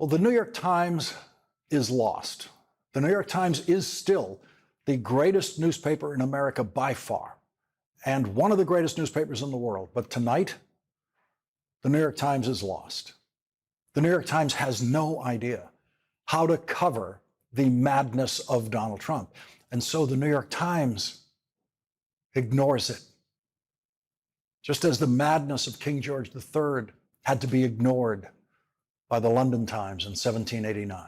Well, the New York Times is lost. The New York Times is still the greatest newspaper in America by far, and one of the greatest newspapers in the world. But tonight, the New York Times is lost. The New York Times has no idea how to cover the madness of Donald Trump. And so the New York Times ignores it. Just as the madness of King George III had to be ignored by the London Times in 1789.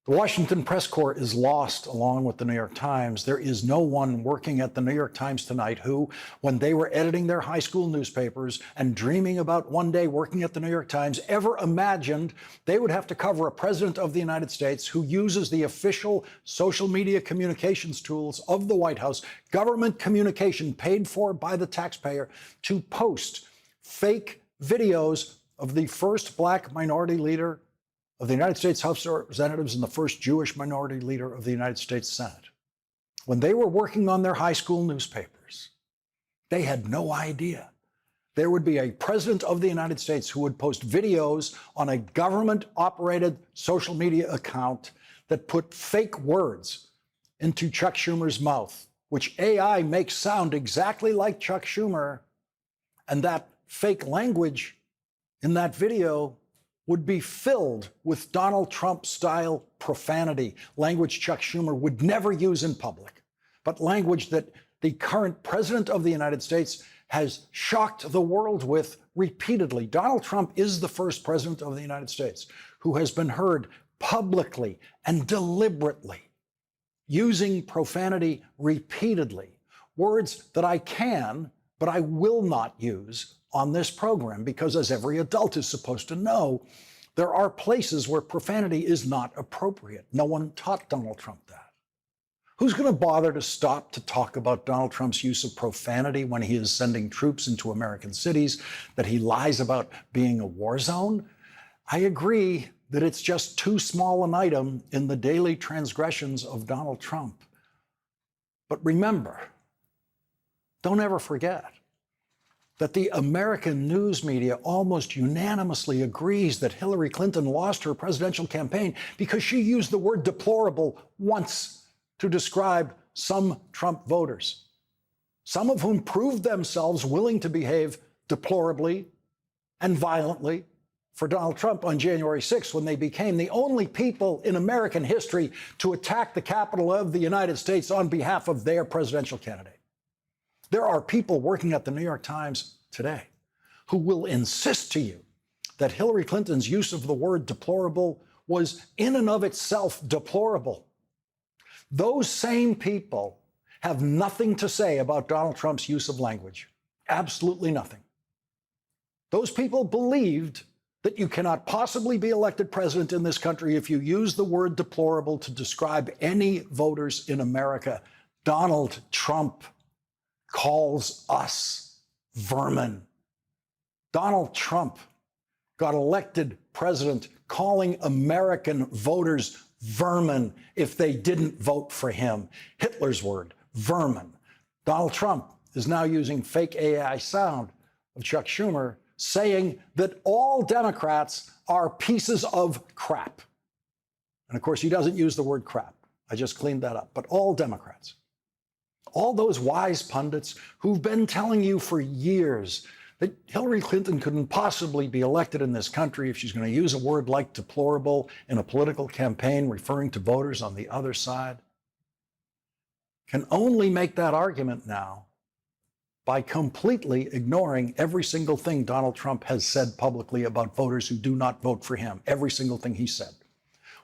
The Washington Press Corps is lost along with the New York Times. There is no one working at the New York Times tonight who, when they were editing their high school newspapers and dreaming about one day working at the New York Times, ever imagined they would have to cover a president of the United States who uses the official social media communications tools of the White House, government communication paid for by the taxpayer, to post fake videos of the first Black minority leader of the United States House of Representatives and the first Jewish minority leader of the United States Senate. When they were working on their high school newspapers, they had no idea there would be a president of the United States who would post videos on a government-operated social media account that put fake words into Chuck Schumer's mouth, which AI makes sound exactly like Chuck Schumer, and that fake language in that video would be filled with Donald Trump-style profanity, language Chuck Schumer would never use in public, but language that the current president of the United States has shocked the world with repeatedly. Donald Trump is the first president of the United States who has been heard publicly and deliberately using profanity repeatedly, words that I can, but I will not use on this program, because as every adult is supposed to know, there are places where profanity is not appropriate. No one taught Donald Trump that. Who's going to bother to stop to talk about Donald Trump's use of profanity when he is sending troops into American cities, that he lies about being a war zone? I agree that it's just too small an item in the daily transgressions of Donald Trump. But remember, don't ever forget that the American news media almost unanimously agrees that Hillary Clinton lost her presidential campaign because she used the word deplorable once to describe some Trump voters, some of whom proved themselves willing to behave deplorably and violently for Donald Trump on January 6th, when they became the only people in American history to attack the Capitol of the United States on behalf of their presidential candidate. There are people working at the New York Times today who will insist to you that Hillary Clinton's use of the word deplorable was in and of itself deplorable. Those same people have nothing to say about Donald Trump's use of language. Absolutely nothing. Those people believed that you cannot possibly be elected president in this country if you use the word deplorable to describe any voters in America. Donald Trump calls us vermin. Donald Trump got elected president calling American voters vermin if they didn't vote for him. Hitler's word, vermin. Donald Trump is now using fake AI sound of Chuck Schumer saying that all Democrats are pieces of crap. And of course, he doesn't use the word crap. I just cleaned that up. But all Democrats. All those wise pundits who've been telling you for years that Hillary Clinton couldn't possibly be elected in this country if she's going to use a word like deplorable in a political campaign referring to voters on the other side, can only make that argument now by completely ignoring every single thing Donald Trump has said publicly about voters who do not vote for him, every single thing he said.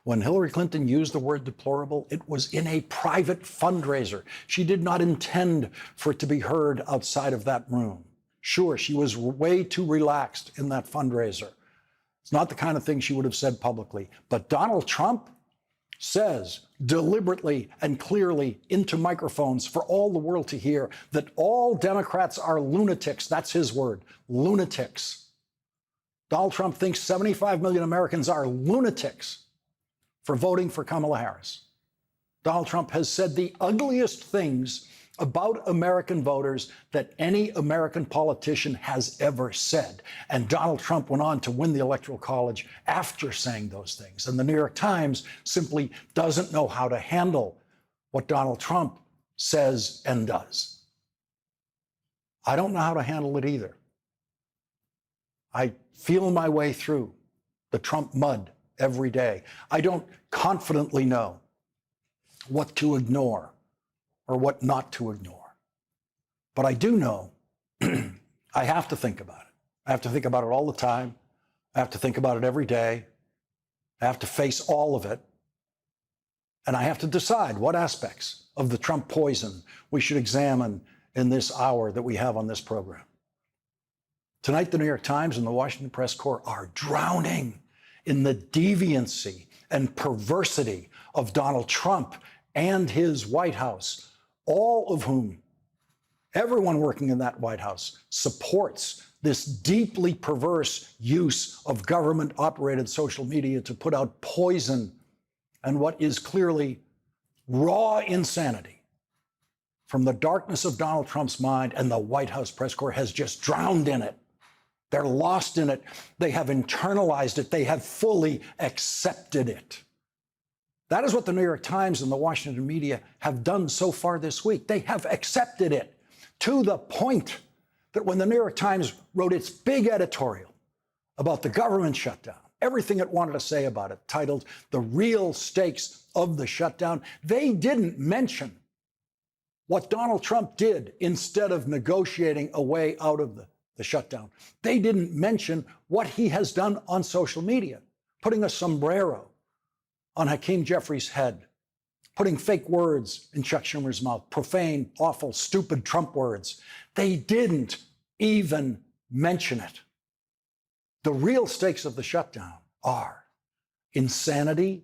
When Hillary Clinton used the word deplorable, it was in a private fundraiser. She did not intend for it to be heard outside of that room. Sure, she was way too relaxed in that fundraiser. It's not the kind of thing she would have said publicly. But Donald Trump says deliberately and clearly into microphones for all the world to hear that all Democrats are lunatics. That's his word, lunatics. Donald Trump thinks 75 million Americans are lunatics for voting for Kamala Harris. Donald Trump has said the ugliest things about American voters that any American politician has ever said. And Donald Trump went on to win the Electoral College after saying those things. And the New York Times simply doesn't know how to handle what Donald Trump says and does. I don't know how to handle it either. I feel my way through the Trump mud every day. I don't confidently know what to ignore or what not to ignore. But I do know I have to think about it. I have to think about it all the time. I have to think about it every day. I have to face all of it. And I have to decide what aspects of the Trump poison we should examine in this hour that we have on this program. Tonight, the New York Times and the Washington Press Corps are drowning in the deviancy and perversity of Donald Trump and his White House, all of whom, everyone working in that White House, supports this deeply perverse use of government-operated social media to put out poison and what is clearly raw insanity from the darkness of Donald Trump's mind, and the White House press corps has just drowned in it. They're lost in it. They have internalized it. They have fully accepted it. That is what the New York Times and the Washington media have done so far this week. They have accepted it to the point that when the New York Times wrote its big editorial about the government shutdown, everything it wanted to say about it, titled "The Real Stakes of the Shutdown," they didn't mention what Donald Trump did instead of negotiating a way out of the shutdown. They didn't mention what he has done on social media, putting a sombrero on Hakeem Jeffries' head, putting fake words in Chuck Schumer's mouth, profane, awful, stupid Trump words. They didn't even mention it. The real stakes of the shutdown are insanity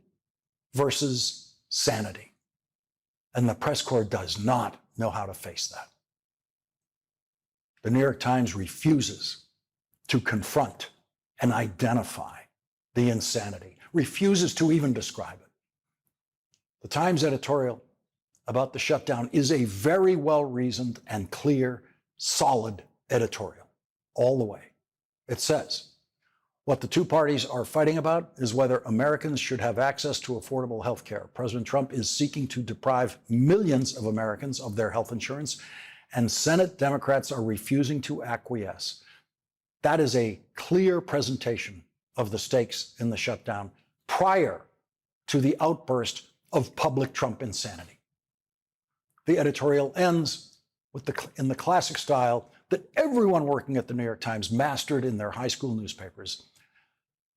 versus sanity. And the press corps does not know how to face that. The New York Times refuses to confront and identify the insanity, refuses to even describe it. The Times editorial about the shutdown is a very well-reasoned and clear, solid editorial all the way. It says, what the two parties are fighting about is whether Americans should have access to affordable health care. President Trump is seeking to deprive millions of Americans of their health insurance, and Senate Democrats are refusing to acquiesce. That is a clear presentation of the stakes in the shutdown prior to the outburst of public Trump insanity. The editorial ends with in the classic style that everyone working at the New York Times mastered in their high school newspapers.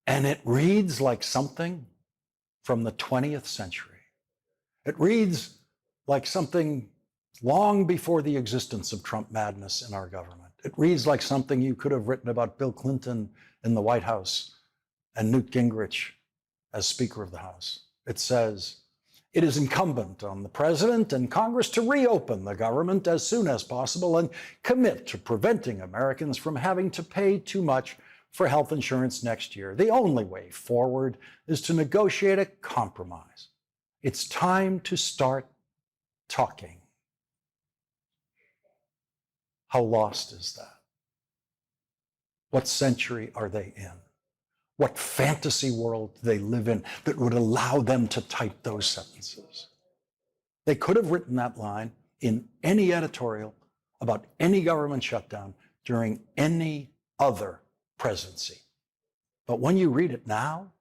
And it reads like something from the 20th century. It reads like something long before the existence of Trump madness in our government. It reads like something you could have written about Bill Clinton in the White House and Newt Gingrich as Speaker of the House. It says, it is incumbent on the President and Congress to reopen the government as soon as possible and commit to preventing Americans from having to pay too much for health insurance next year. The only way forward is to negotiate a compromise. It's time to start talking. How lost is that? What century are they in? What fantasy world do they live in that would allow them to type those sentences? They could have written that line in any editorial about any government shutdown during any other presidency. But when you read it now,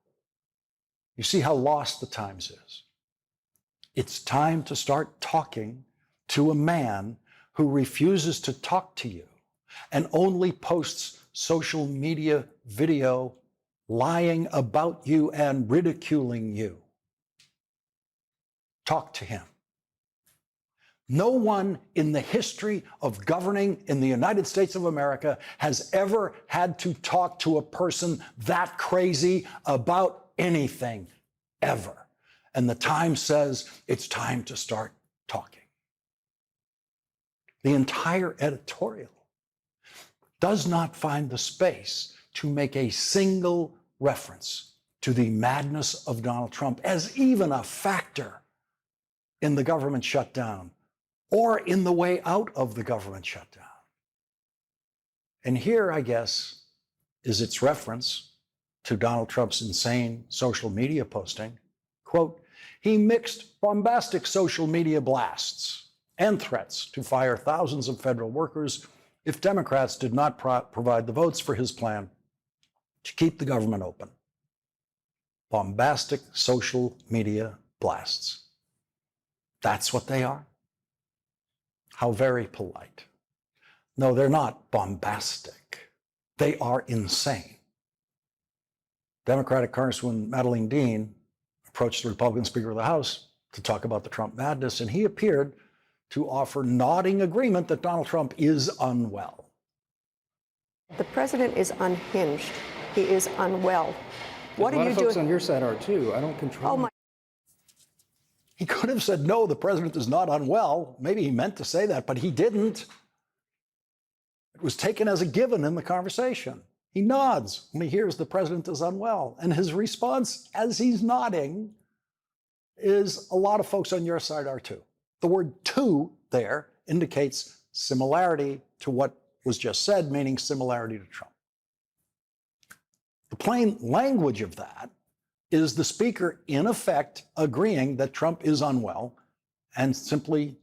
you see how lost the Times is. It's time to start talking to a man who refuses to talk to you and only posts social media video lying about you and ridiculing you. Talk to him. No one in the history of governing in the United States of America has ever had to talk to a person that crazy about anything, ever. And the Times says it's time to start talking. The entire editorial does not find the space to make a single reference to the madness of Donald Trump as even a factor in the government shutdown or in the way out of the government shutdown. And here, I guess, is its reference to Donald Trump's insane social media posting. Quote, he mixed bombastic social media blasts and threats to fire thousands of federal workers if Democrats did not provide the votes for his plan to keep the government open. Bombastic social media blasts. That's what they are. How very polite. No, they're not bombastic. They are insane. Democratic Congresswoman Madeleine Dean approached the Republican Speaker of the House to talk about the Trump madness, and he appeared to offer nodding agreement that Donald Trump is unwell. The president is unhinged. He is unwell. What are you doing? A lot of folks on your side are too. I don't control. Oh my. He could have said, no, the president is not unwell. Maybe he meant to say that, but he didn't. It was taken as a given in the conversation. He nods when he hears the president is unwell. And his response, as he's nodding, is a lot of folks on your side are too. The word "to" there indicates similarity to what was just said, meaning similarity to Trump. The plain language of that is the speaker, in effect, agreeing that Trump is unwell and simply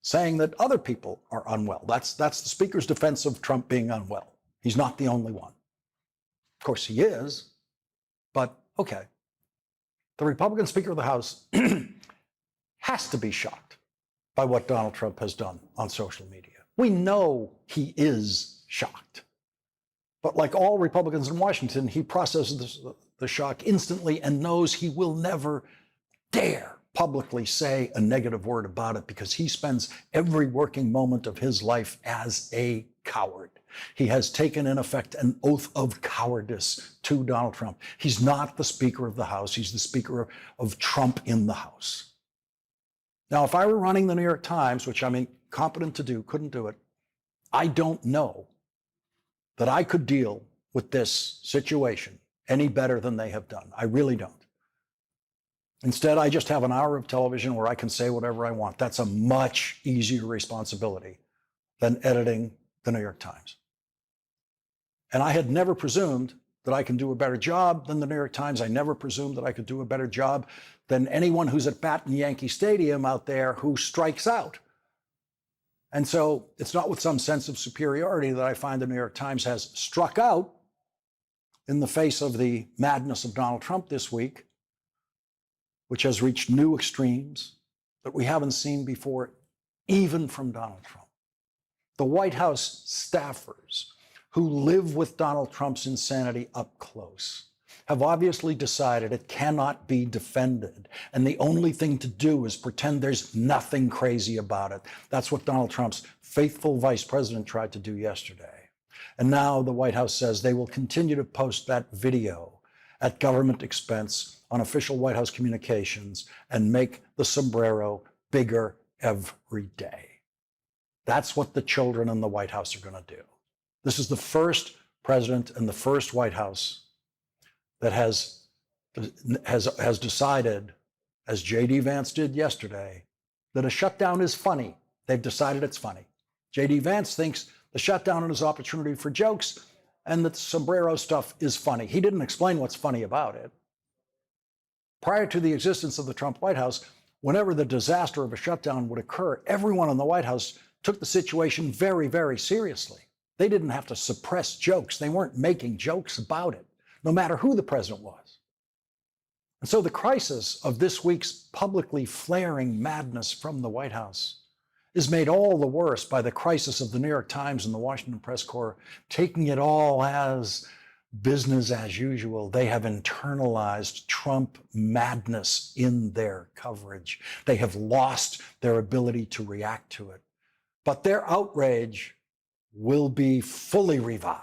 saying that other people are unwell. That's the speaker's defense of Trump being unwell. He's not the only one. Of course, he is, but okay. The Republican Speaker of the House has to be shocked by what Donald Trump has done on social media. We know he is shocked. But like all Republicans in Washington, he processes the shock instantly and knows he will never dare publicly say a negative word about it because he spends every working moment of his life as a coward. He has taken, in effect, an oath of cowardice to Donald Trump. He's not the Speaker of the House. He's the Speaker of Trump in the House. Now, if I were running the New York Times, which I'm incompetent to do, couldn't do it, I don't know that I could deal with this situation any better than they have done. I really don't. Instead, I just have an hour of television where I can say whatever I want. That's a much easier responsibility than editing the New York Times. And I had never presumed that I can do a better job than the New York Times. I never presumed that I could do a better job than anyone who's at bat in Yankee Stadium out there who strikes out. And so it's not with some sense of superiority that I find the New York Times has struck out in the face of the madness of Donald Trump this week, which has reached new extremes that we haven't seen before, even from Donald Trump. The White House staffers who live with Donald Trump's insanity up close have obviously decided it cannot be defended. And the only thing to do is pretend there's nothing crazy about it. That's what Donald Trump's faithful vice president tried to do yesterday. And now the White House says they will continue to post that video at government expense on official White House communications and make the sombrero bigger every day. That's what the children in the White House are going to do. This is the first president and the first White House that has decided, as J.D. Vance did yesterday, that a shutdown is funny. They've decided it's funny. J.D. Vance thinks the shutdown is an opportunity for jokes and that the sombrero stuff is funny. He didn't explain what's funny about it. Prior to the existence of the Trump White House, whenever the disaster of a shutdown would occur, everyone in the White House took the situation very, very seriously. They didn't have to suppress jokes. They weren't making jokes about it, no matter who the president was. And so the crisis of this week's publicly flaring madness from the White House is made all the worse by the crisis of the New York Times and the Washington Press Corps taking it all as business as usual. They have internalized Trump madness in their coverage. They have lost their ability to react to it. But their outrage will be fully revived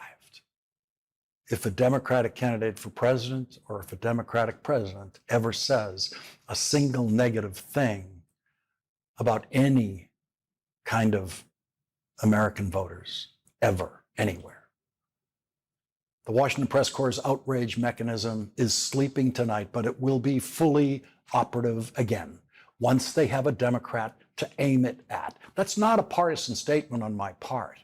if a Democratic candidate for president or if a Democratic president ever says a single negative thing about any kind of American voters, ever, anywhere. The Washington Press Corps' outrage mechanism is sleeping tonight, but it will be fully operative again once they have a Democrat to aim it at. That's not a partisan statement on my part.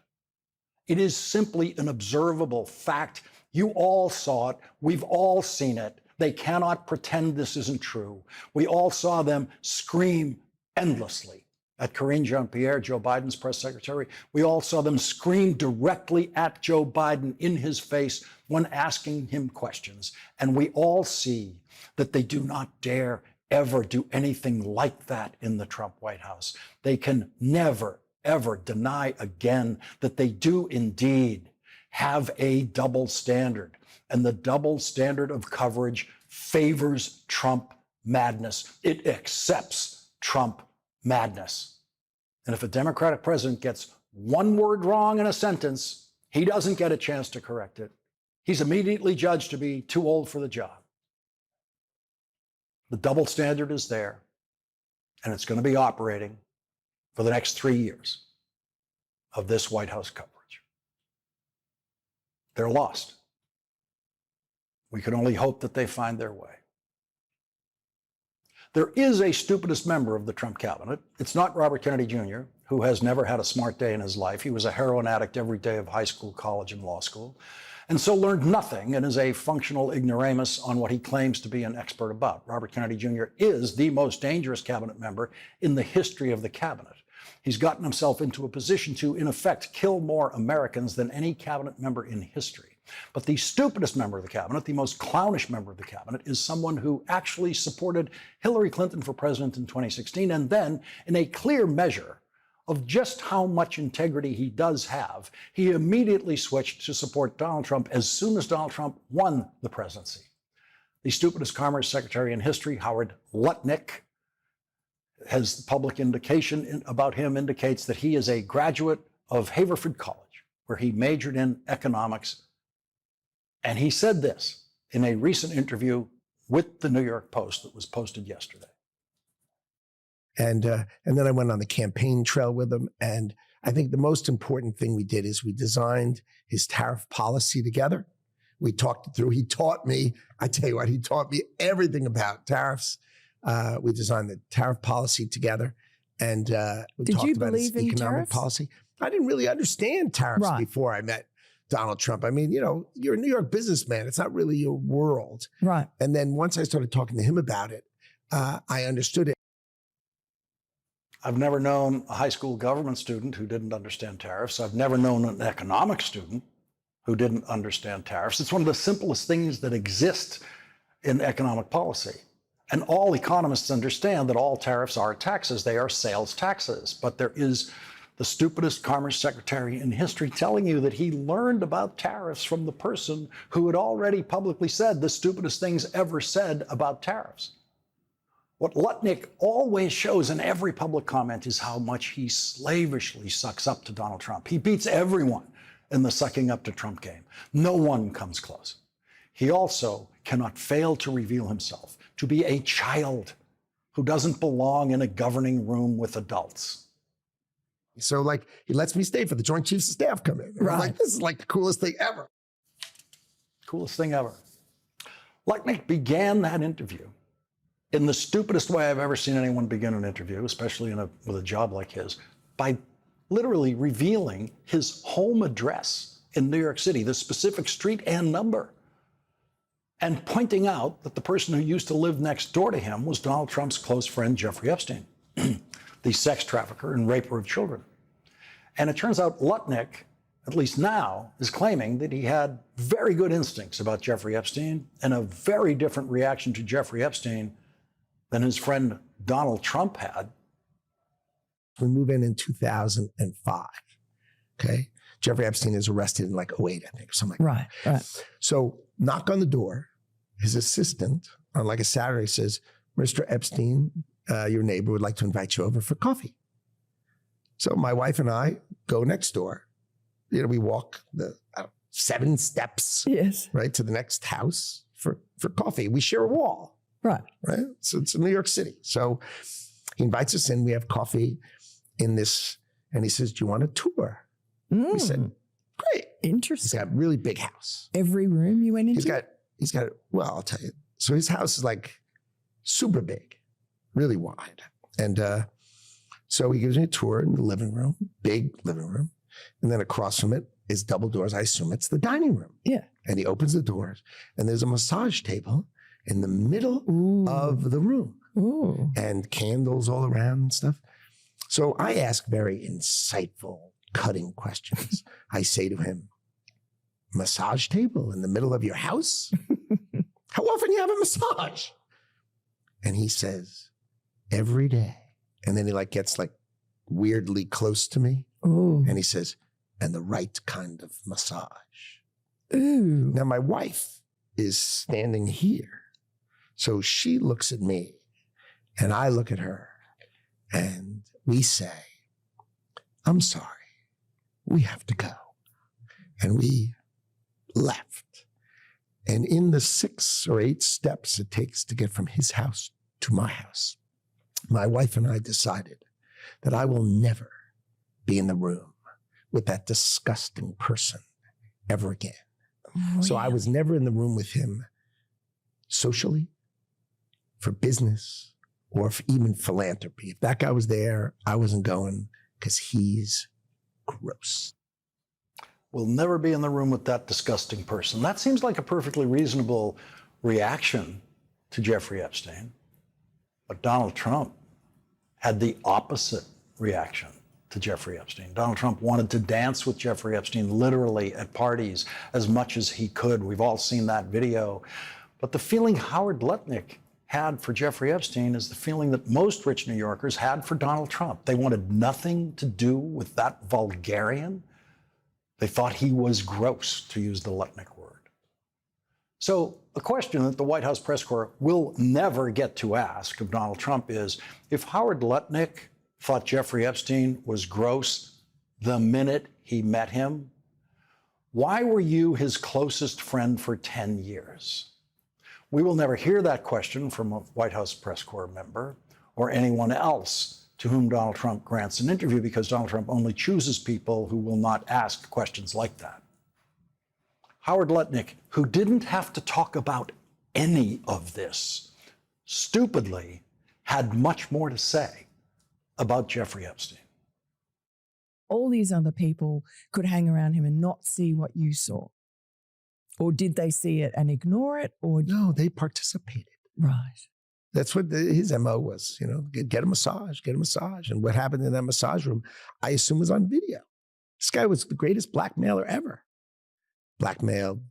It is simply an observable fact. You all saw it. We've all seen it. They cannot pretend this isn't true. We all saw them scream endlessly at Karine Jean-Pierre, Joe Biden's press secretary. We all saw them scream directly at Joe Biden in his face when asking him questions. And we all see that they do not dare ever do anything like that in the Trump White House. They can never, ever deny again that they do indeed have a double standard. And the double standard of coverage favors Trump madness. It accepts Trump madness. And if a Democratic president gets one word wrong in a sentence, he doesn't get a chance to correct it. He's immediately judged to be too old for the job. The double standard is there, and it's going to be operating for the next 3 years of this White House coverage. They're lost. We can only hope that they find their way. There is a stupidest member of the Trump cabinet. It's not Robert Kennedy Jr., who has never had a smart day in his life. He was a heroin addict every day of high school, college, and law school, and so learned nothing and is a functional ignoramus on what he claims to be an expert about. Robert Kennedy Jr. is the most dangerous cabinet member in the history of the cabinet. He's gotten himself into a position to, in effect, kill more Americans than any cabinet member in history. But the stupidest member of the cabinet, the most clownish member of the cabinet, is someone who actually supported Hillary Clinton for president in 2016, and then, in a clear measure of just how much integrity he does have, he immediately switched to support Donald Trump as soon as Donald Trump won the presidency. The stupidest Commerce Secretary in history, Howard Lutnick, has public indication about him indicates that he is a graduate of Haverford College, where he majored in economics. And he said this in a recent interview with the New York Post that was posted yesterday. And then I went on the campaign trail with him. And I think the most important thing we did is we designed his tariff policy together. We talked it through. He taught me, I tell you what, he taught me everything about tariffs. We designed the tariff policy together. And we Did talked you about his believe in economic tariffs? policy. I didn't really understand tariffs Right. before I met Donald Trump. I mean, you know, you're a New York businessman. It's not really your world. Right. And then once I started talking to him about it, I understood it. I've never known a high school government student who didn't understand tariffs. I've never known an economics student who didn't understand tariffs. It's one of the simplest things that exist in economic policy. And all economists understand that all tariffs are taxes. They are sales taxes. But there is the stupidest Commerce Secretary in history telling you that he learned about tariffs from the person who had already publicly said the stupidest things ever said about tariffs. What Lutnick always shows in every public comment is how much he slavishly sucks up to Donald Trump. He beats everyone in the sucking up to Trump game. No one comes close. He also cannot fail to reveal himself to be a child who doesn't belong in a governing room with adults. So like he lets me stay for the Joint Chiefs of Staff come in. And I'm like, this is like the coolest thing ever. Coolest thing ever. Lutnick began that interview in the stupidest way I've ever seen anyone begin an interview, especially with a job like his, by literally revealing his home address in New York City, the specific street and number, and pointing out that the person who used to live next door to him was Donald Trump's close friend, Jeffrey Epstein, the sex trafficker and raper of children. And it turns out Lutnick, at least now, is claiming that he had very good instincts about Jeffrey Epstein and a very different reaction to Jeffrey Epstein than his friend Donald Trump had. We move in 2005. Okay. Jeffrey Epstein is arrested in like 08, I think, or something like that. Right. Right. So knock on the door. His assistant on like a Saturday says, Mr. Epstein, your neighbor would like to invite you over for coffee. So my wife and I go next door. You know, we walk the 7 steps, Yes. right, to the next house for coffee. We share a wall. Right. Right? So it's in New York City. So he invites us in. We have coffee in this, and he says, do you want a tour? We said, great. He's Interesting. got a really big house. Every room you went into? He's got, well, I'll tell you. So his house is like super big, really wide. And So he gives me a tour in the living room, big living room. And then across from it is double doors. I assume it's the dining room. Yeah. And he opens the doors and there's a massage table in the middle of the room Ooh. and candles all around and stuff. So I ask very insightful, cutting questions. I say to him, massage table in the middle of your house? How often you have a massage? And he says, every day. And then he gets weirdly close to me. Ooh. And he says, and the right kind of massage. Ooh. Now my wife is standing here. So she looks at me and I look at her and we say, I'm sorry, we have to go. And we left. And in the 6 or 8 steps it takes to get from his house to my house, my wife and I decided that I will never be in the room with that disgusting person ever again. So I was never in the room with him socially, for business, or for even philanthropy. If that guy was there, I wasn't going because he's gross. Will never be in the room with that disgusting person. That seems like a perfectly reasonable reaction to Jeffrey Epstein. But Donald Trump had the opposite reaction to Jeffrey Epstein. Donald Trump wanted to dance with Jeffrey Epstein literally at parties as much as he could. We've all seen that video. But the feeling Howard Lutnick had for Jeffrey Epstein is the feeling that most rich New Yorkers had for Donald Trump. They wanted nothing to do with that vulgarian. They thought he was gross, to use the Lutnick word. So a question that the White House press corps will never get to ask of Donald Trump is, if Howard Lutnick thought Jeffrey Epstein was gross the minute he met him, why were you his closest friend for 10 years? We will never hear that question from a White House press corps member or anyone else to whom Donald Trump grants an interview, because Donald Trump only chooses people who will not ask questions like that. Howard Lutnick, who didn't have to talk about any of this, stupidly had much more to say about Jeffrey Epstein. All these other people could hang around him and not see what you saw. Or did they see it and ignore it? Or No, they participated. right. That's what his MO was, get a massage, get a massage. And what happened in that massage room, I assume, was on video. This guy was the greatest blackmailer ever. Blackmailed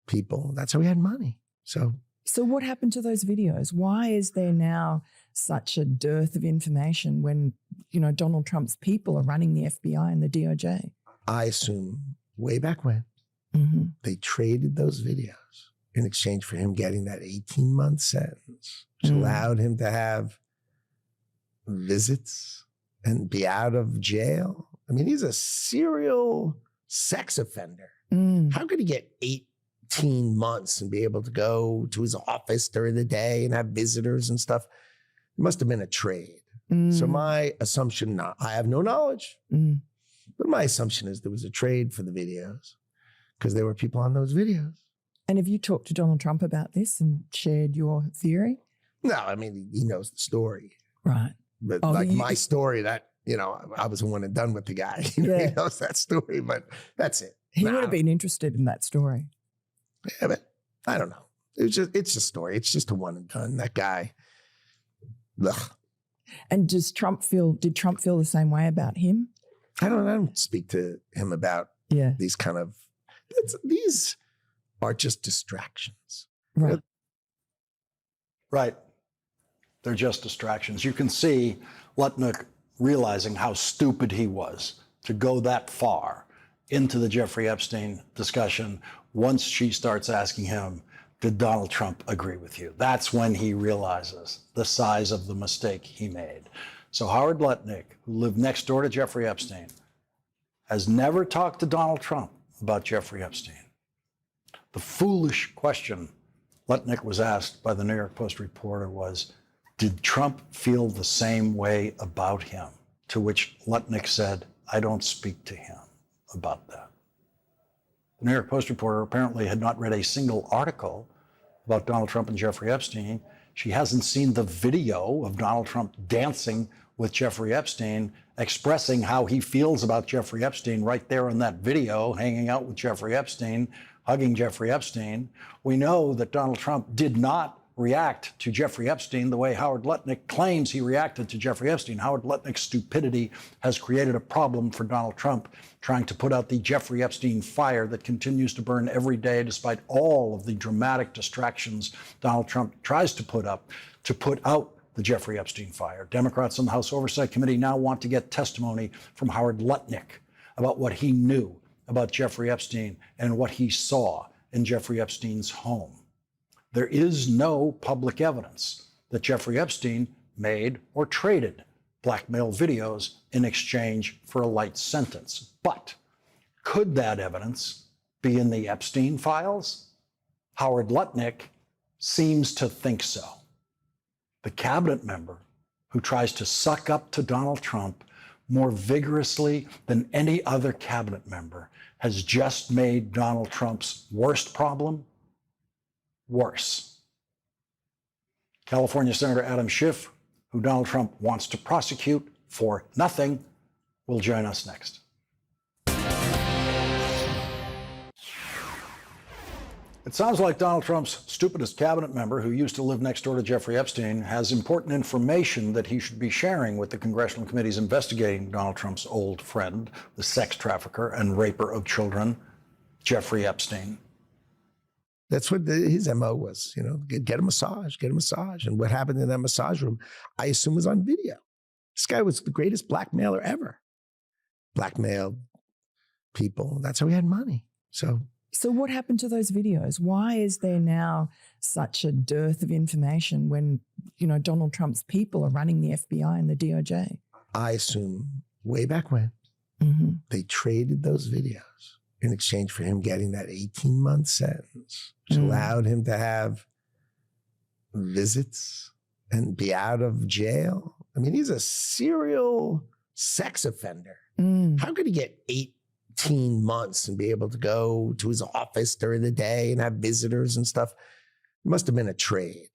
people. That's how he had money. So what happened to those videos? Why is there now such a dearth of information when, Donald Trump's people are running the FBI and the DOJ? I assume way back when, Mm-hmm. they traded those videos in exchange for him getting that 18-month sentence, which allowed him to have visits and be out of jail. I mean, he's a serial sex offender. How could he get 18 months and be able to go to his office during the day and have visitors and stuff? It must have been a trade. So my assumption, I have no knowledge, but my assumption is there was a trade for the videos because there were people on those videos. And have you talked to Donald Trump about this and shared your theory? No, I mean, he knows the story. Right. But Oh, my story, that, I was one and done with the guy. He knows that story, but that's it. He would have been interested in that story. Yeah, but I don't know. It's a story. It's just a one and done. That guy. Ugh. And did Trump feel the same way about him? I don't speak to him about Yeah. these kind of, these are just distractions. Right. Right. They're just distractions. You can see Lutnick realizing how stupid he was to go that far into the Jeffrey Epstein discussion once she starts asking him, did Donald Trump agree with you? That's when he realizes the size of the mistake he made. So Howard Lutnick, who lived next door to Jeffrey Epstein, has never talked to Donald Trump about Jeffrey Epstein. The foolish question Lutnick was asked by the New York Post reporter was, did Trump feel the same way about him? To which Lutnick said, I don't speak to him about that. The New York Post reporter apparently had not read a single article about Donald Trump and Jeffrey Epstein. She hasn't seen the video of Donald Trump dancing with Jeffrey Epstein, expressing how he feels about Jeffrey Epstein right there in that video, hanging out with Jeffrey Epstein, hugging Jeffrey Epstein. We know that Donald Trump did not react to Jeffrey Epstein the way Howard Lutnick claims he reacted to Jeffrey Epstein. Howard Lutnick's stupidity has created a problem for Donald Trump, trying to put out the Jeffrey Epstein fire that continues to burn every day, despite all of the dramatic distractions Donald Trump tries to put up to put out the Jeffrey Epstein fire. Democrats on the House Oversight Committee now want to get testimony from Howard Lutnick about what he knew about Jeffrey Epstein and what he saw in Jeffrey Epstein's home. There is no public evidence that Jeffrey Epstein made or traded blackmail videos in exchange for a light sentence. But could that evidence be in the Epstein files? Howard Lutnick seems to think so. The cabinet member who tries to suck up to Donald Trump more vigorously than any other cabinet member has just made Donald Trump's worst problem worse. California Senator Adam Schiff, who Donald Trump wants to prosecute for nothing, will join us next. It sounds like Donald Trump's stupidest cabinet member, who used to live next door to Jeffrey Epstein, has important information that he should be sharing with the congressional committees investigating Donald Trump's old friend, the sex trafficker and raper of children, Jeffrey Epstein. That's what his MO was, get a massage, get a massage. And what happened in that massage room, I assume, was on video. This guy was the greatest blackmailer ever. Blackmailed people. That's how he had money. So what happened to those videos? Why is there now such a dearth of information when, Donald Trump's people are running the FBI and the DOJ? I assume way back when, they traded those videos in exchange for him getting that 18-month sentence, which allowed him to have visits and be out of jail. I mean, he's a serial sex offender. How could he get 18 months and be able to go to his office during the day and have visitors and stuff? It must have been a trade.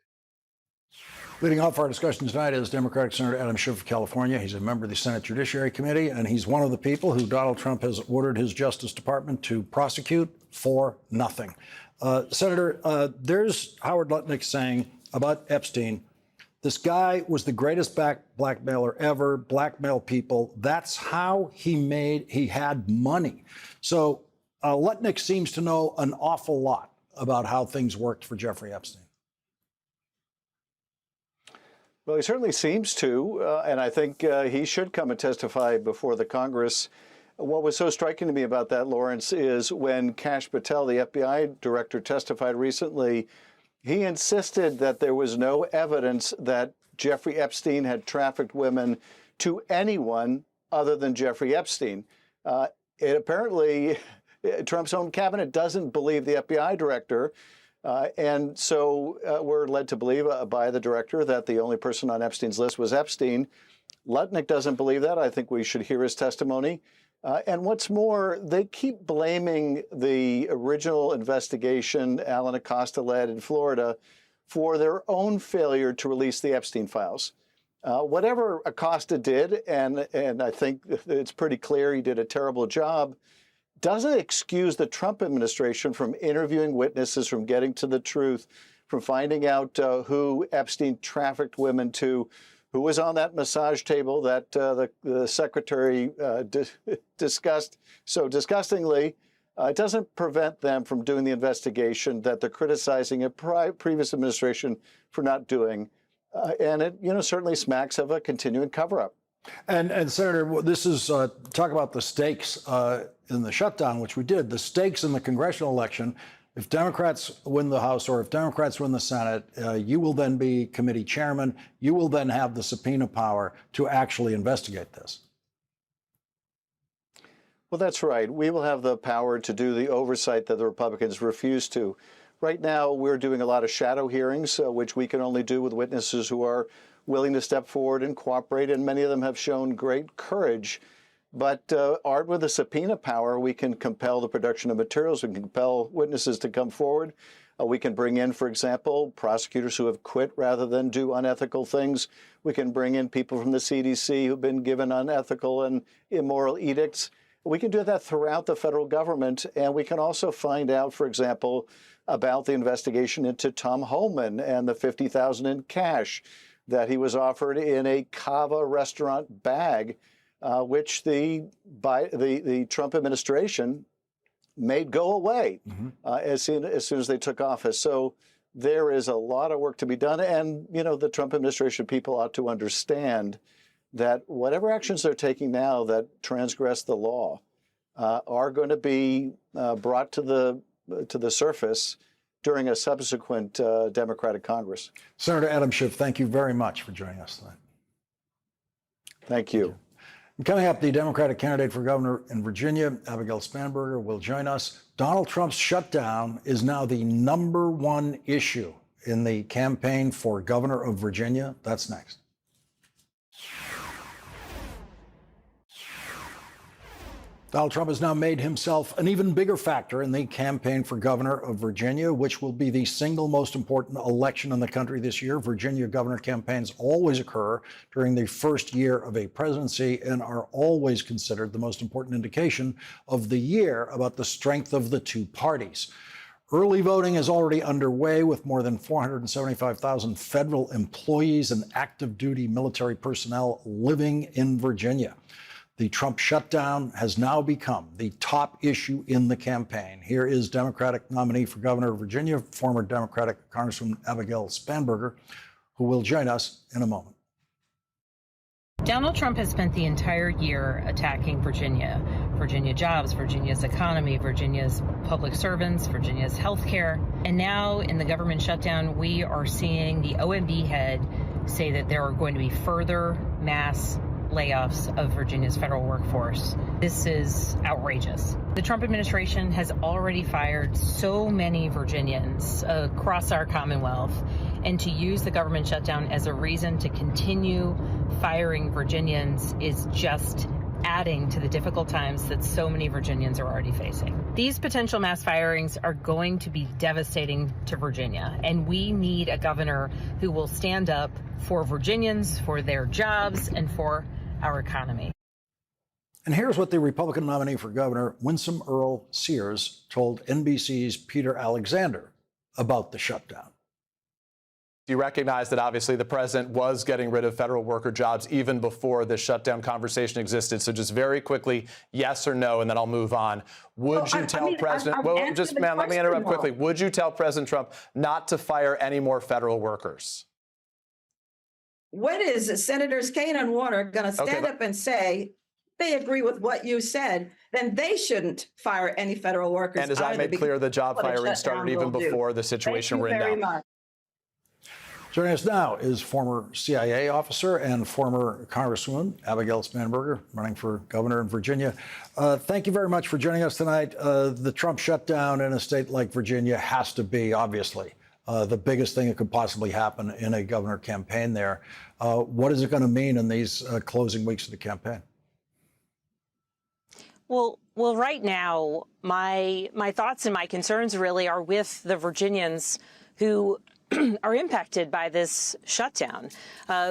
Leading off our discussion tonight is Democratic Senator Adam Schiff of California. He's a member of the Senate Judiciary Committee, and he's one of the people who Donald Trump has ordered his Justice Department to prosecute for nothing. Senator, there's Howard Lutnick saying about Epstein, this guy was the greatest blackmailer ever, blackmail people. That's how he had money. So Lutnick seems to know an awful lot about how things worked for Jeffrey Epstein. Well, he certainly seems to, and I think he should come and testify before the Congress. What was so striking to me about that, Lawrence, is when Kash Patel, the FBI director, testified recently, he insisted that there was no evidence that Jeffrey Epstein had trafficked women to anyone other than Jeffrey Epstein. Apparently, Trump's own cabinet doesn't believe the FBI director. And so we're led to believe by the director that the only person on Epstein's list was Epstein. Lutnick doesn't believe that. I think we should hear his testimony. And what's more, they keep blaming the original investigation Alan Acosta led in Florida for their own failure to release the Epstein files. Whatever Acosta did, and I think it's pretty clear he did a terrible job, doesn't excuse the Trump administration from interviewing witnesses, from getting to the truth, from finding out who Epstein trafficked women to, who was on that massage table that the secretary discussed so disgustingly. It doesn't prevent them from doing the investigation that they're criticizing a previous administration for not doing. And it certainly smacks of a continuing cover-up. And Senator, this is talk about the stakes in the shutdown, which we did. The stakes in the congressional election. If Democrats win the House or if Democrats win the Senate, you will then be committee chairman. You will then have the subpoena power to actually investigate this. Well, that's right. We will have the power to do the oversight that the Republicans refuse to. Right now, we're doing a lot of shadow hearings, which we can only do with witnesses who are willing to step forward and cooperate, and many of them have shown great courage. But armed with the subpoena power, we can compel the production of materials, we can compel witnesses to come forward. We can bring in, for example, prosecutors who have quit rather than do unethical things. We can bring in people from the CDC who've been given unethical and immoral edicts. We can do that throughout the federal government. And we can also find out, for example, about the investigation into Tom Homan and the $50,000 in cash that he was offered in a Cava restaurant bag, which the Trump administration made go away as soon as they took office. So there is a lot of work to be done. And, you know, the Trump administration people ought to understand that whatever actions they're taking now that transgress the law are going to be brought to the surface during a subsequent Democratic Congress. Senator Adam Schiff, thank you very much for joining us tonight. Thank you. And coming up, the Democratic candidate for governor in Virginia, Abigail Spanberger, will join us. Donald Trump's shutdown is now the #1 issue in the campaign for governor of Virginia. That's next. Donald Trump has now made himself an even bigger factor in the campaign for governor of Virginia, which will be the single most important election in the country this year. Virginia governor campaigns always occur during the first year of a presidency and are always considered the most important indication of the year about the strength of the two parties. Early voting is already underway with more than 475,000 federal employees and active duty military personnel living in Virginia. The Trump shutdown has now become the top issue in the campaign. Here is Democratic nominee for governor of Virginia, former Democratic Congresswoman Abigail Spanberger, who will join us in a moment. Donald Trump has spent the entire year attacking Virginia jobs, Virginia's economy, Virginia's public servants, Virginia's health care. And now in the government shutdown, we are seeing the OMB head say that there are going to be further mass layoffs of Virginia's federal workforce. This is outrageous. The Trump administration has already fired so many Virginians across our Commonwealth, and to use the government shutdown as a reason to continue firing Virginians is just adding to the difficult times that so many Virginians are already facing. These potential mass firings are going to be devastating to Virginia, and we need a governor who will stand up for Virginians, for their jobs, and for our economy. And here's what the Republican nominee for governor, Winsome Earl Sears, told NBC's Peter Alexander about the shutdown. You recognize that obviously the president was getting rid of federal worker jobs even before the shutdown conversation existed. So just very quickly, yes or no, and then I'll move on. Would you tell President, ma'am, let me interrupt quickly. Would you tell President Trump not to fire any more federal workers? When is Senators Kaine and Warner going to stand up and say they agree with what you said, then they shouldn't fire any federal workers? And as I made clear, the job firing started even before the situation we're in now. Thank you very much. Joining us now is former CIA officer and former Congresswoman Abigail Spanberger, running for governor in Virginia. Thank you very much for joining us tonight. The Trump shutdown in a state like Virginia has to be, obviously, the biggest thing that could possibly happen in a governor campaign there. What is it going to mean in these closing weeks of the campaign? Well, right now, my thoughts and my concerns really are with the Virginians who are impacted by this shutdown.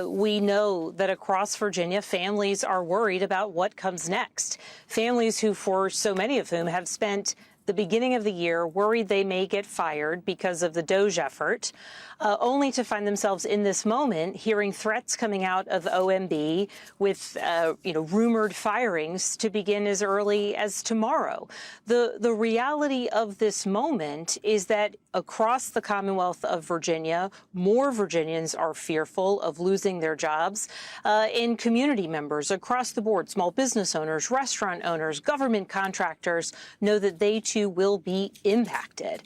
We know that across Virginia, families are worried about what comes next. Families who, for so many of whom, have spent the beginning of the year worried they may get fired because of the DOGE effort, only to find themselves in this moment hearing threats coming out of OMB with rumored firings to begin as early as tomorrow. The reality of this moment is that across the Commonwealth of Virginia, more Virginians are fearful of losing their jobs, and community members across the board, small business owners, restaurant owners, government contractors, know that they too will be impacted.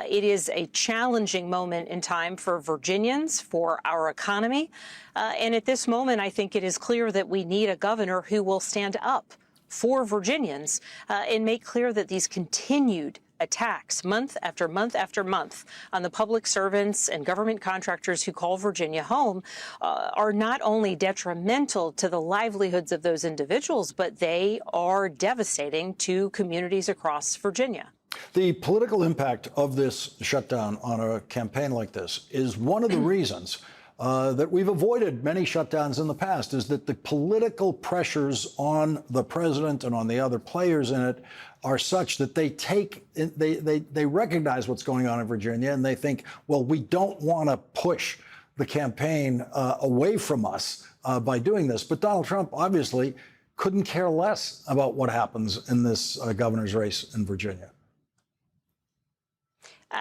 It is a challenging moment in time for Virginians, for our economy. And at this moment, I think it is clear that we need a governor who will stand up for Virginians and make clear that these continued attacks month after month after month on the public servants and government contractors who call Virginia home are not only detrimental to the livelihoods of those individuals, but they are devastating to communities across Virginia. The political impact of this shutdown on a campaign like this is one of the reasons that we've avoided many shutdowns in the past, is that the political pressures on the president and on the other players in it are such that they recognize what's going on in Virginia, and they think, well, we don't want to push the campaign away from us by doing this. But Donald Trump obviously couldn't care less about what happens in this governor's race in Virginia.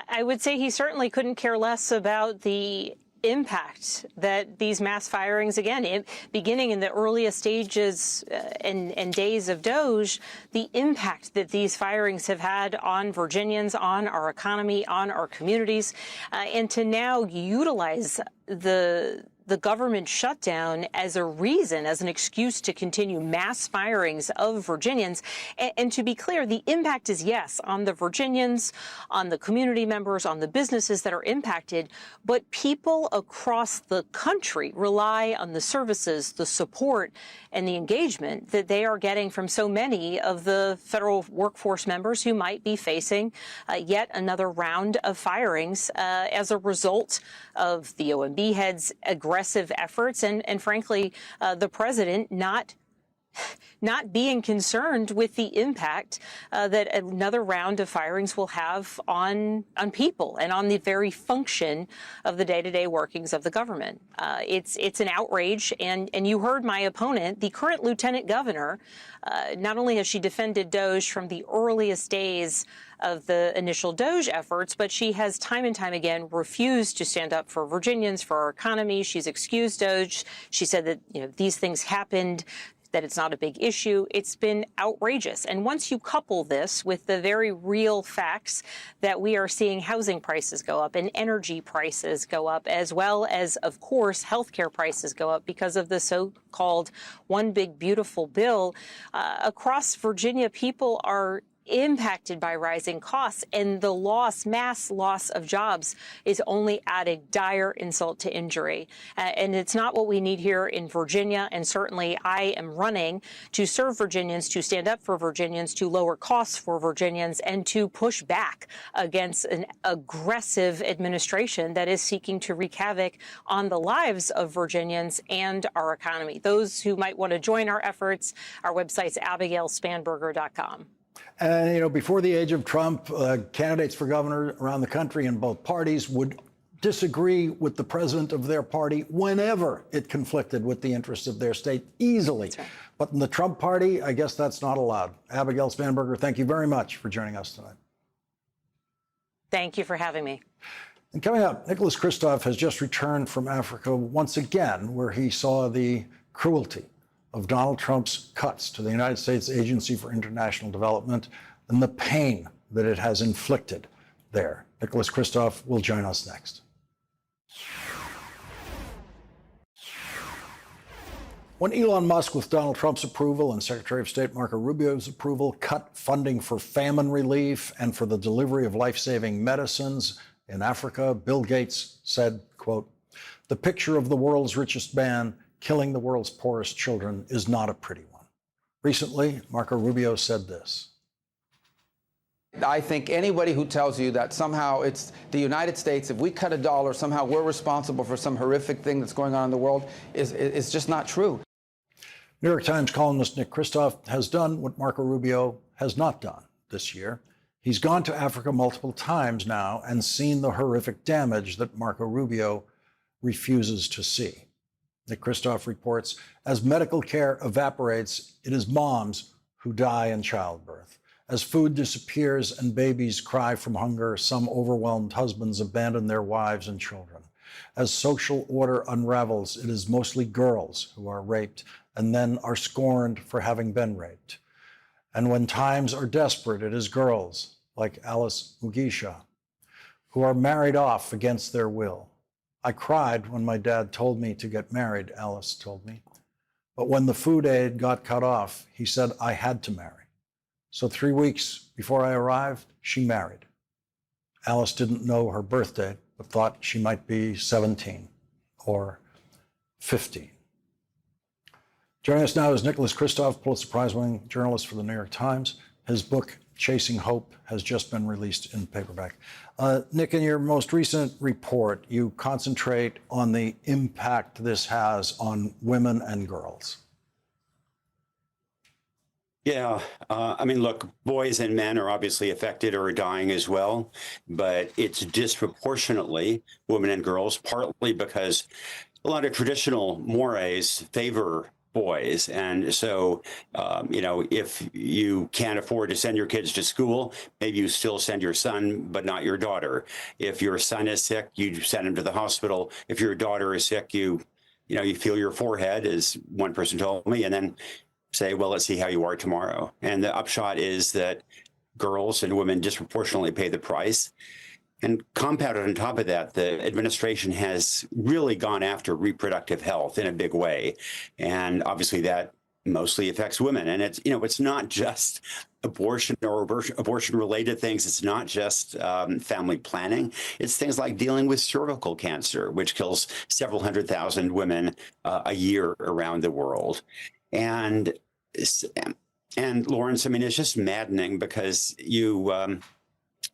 I would say he certainly couldn't care less about the impact that these mass firings, again, beginning in the earliest stages and days of DOGE, the impact that these firings have had on Virginians, on our economy, on our communities, and to now utilize the government shutdown as a reason, as an excuse to continue mass firings of Virginians. And to be clear, the impact is, yes, on the Virginians, on the community members, on the businesses that are impacted, but people across the country rely on the services, the support, and the engagement that they are getting from so many of the federal workforce members who might be facing yet another round of firings as a result of the OMB head's aggressive efforts and frankly, the president not being concerned with the impact that another round of firings will have on people and on the very function of the day-to-day workings of the government. It's an outrage, and you heard my opponent, the current lieutenant governor. Not only has she defended DOGE from the earliest days of the initial DOGE efforts, but she has time and time again refused to stand up for Virginians, for our economy. She's excused DOGE. She said that these things happened, that it's not a big issue. It's been outrageous. And once you couple this with the very real facts that we are seeing housing prices go up and energy prices go up, as well as, of course, healthcare prices go up because of the so-called One Big Beautiful Bill, across Virginia, people are impacted by rising costs, and the mass loss of jobs is only adding dire insult to injury. And it's not what we need here in Virginia. And certainly I am running to serve Virginians, to stand up for Virginians, to lower costs for Virginians, and to push back against an aggressive administration that is seeking to wreak havoc on the lives of Virginians and our economy. Those who might want to join our efforts, our website's abigailspanberger.com. And, before the age of Trump, candidates for governor around the country in both parties would disagree with the president of their party whenever it conflicted with the interests of their state, easily. Right. But in the Trump party, I guess that's not allowed. Abigail Spanberger, thank you very much for joining us tonight. Thank you for having me. And coming up, Nicholas Kristof has just returned from Africa once again, where he saw the cruelty of Donald Trump's cuts to the United States Agency for International Development and the pain that it has inflicted there. Nicholas Kristof will join us next. When Elon Musk, with Donald Trump's approval and Secretary of State Marco Rubio's approval, cut funding for famine relief and for the delivery of life-saving medicines in Africa, Bill Gates said, quote, "The picture of the world's richest man killing the world's poorest children is not a pretty one." Recently, Marco Rubio said this. I think anybody who tells you that somehow it's the United States, if we cut $1, somehow we're responsible for some horrific thing that's going on in the world is just not true. New York Times columnist Nick Kristof has done what Marco Rubio has not done this year. He's gone to Africa multiple times now and seen the horrific damage that Marco Rubio refuses to see. Nick Kristof reports, as medical care evaporates, it is moms who die in childbirth. As food disappears and babies cry from hunger, some overwhelmed husbands abandon their wives and children. As social order unravels, it is mostly girls who are raped and then are scorned for having been raped. And when times are desperate, it is girls like Alice Mugisha who are married off against their will. I cried when my dad told me to get married, Alice told me. But when the food aid got cut off, he said I had to marry. So 3 weeks before I arrived, she married. Alice didn't know her birth date, but thought she might be 17 or 15. Joining us now is Nicholas Kristof, Pulitzer Prize-winning journalist for the New York Times. His book, Chasing Hope has just been released in paperback. Nick, in your most recent report, you concentrate on the impact this has on women and girls. Yeah, I mean, look, boys and men are obviously affected or dying as well, but it's disproportionately women and girls, partly because a lot of traditional mores favor boys. And so, if you can't afford to send your kids to school, maybe you still send your son, but not your daughter. If your son is sick, you send him to the hospital. If your daughter is sick, you feel your forehead, as one person told me, and then say, well, let's see how you are tomorrow. And the upshot is that girls and women disproportionately pay the price. And compounded on top of that, the administration has really gone after reproductive health in a big way. And obviously that mostly affects women. And it's not just abortion or abortion related things. It's not just family planning. It's things like dealing with cervical cancer, which kills several 100,000 women a year around the world. And Lawrence, I mean, it's just maddening because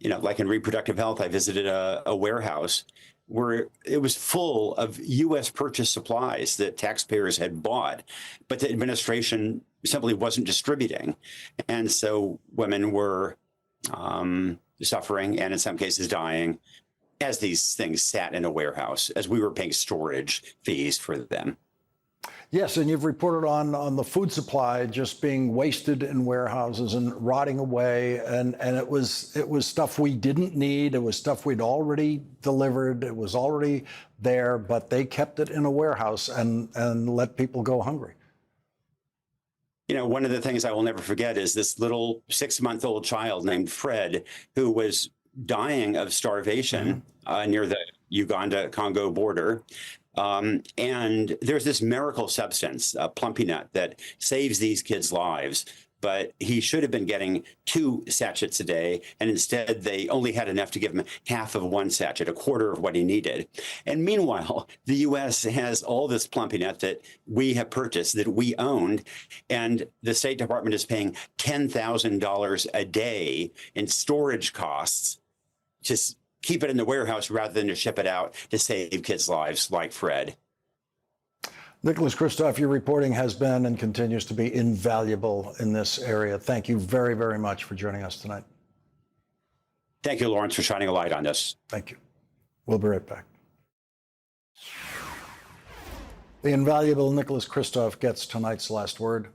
like in reproductive health, I visited a warehouse where it was full of U.S. purchased supplies that taxpayers had bought, but the administration simply wasn't distributing. And so women were suffering and in some cases dying as these things sat in a warehouse, as we were paying storage fees for them. Yes, and you've reported on the food supply just being wasted in warehouses and rotting away, and it was stuff we didn't need. It was stuff we'd already delivered. It was already there, but they kept it in a warehouse and let people go hungry. One of the things I will never forget is this little 6-month-old child named Fred, who was dying of starvation near the Uganda-Congo border. And there's this miracle substance, Plumpy'Nut, that saves these kids' lives. But he should have been getting 2 sachets a day, and instead they only had enough to give him half of 1 sachet, a quarter of what he needed. And meanwhile, the U.S. has all this Plumpy'Nut that we have purchased, that we owned, and the State Department is paying $10,000 a day in storage costs to keep it in the warehouse rather than to ship it out to save kids' lives like Fred. Nicholas Kristof, your reporting has been and continues to be invaluable in this area. Thank you very, very much for joining us tonight. Thank you, Lawrence, for shining a light on this. Thank you. We'll be right back. The invaluable Nicholas Kristof gets tonight's last word.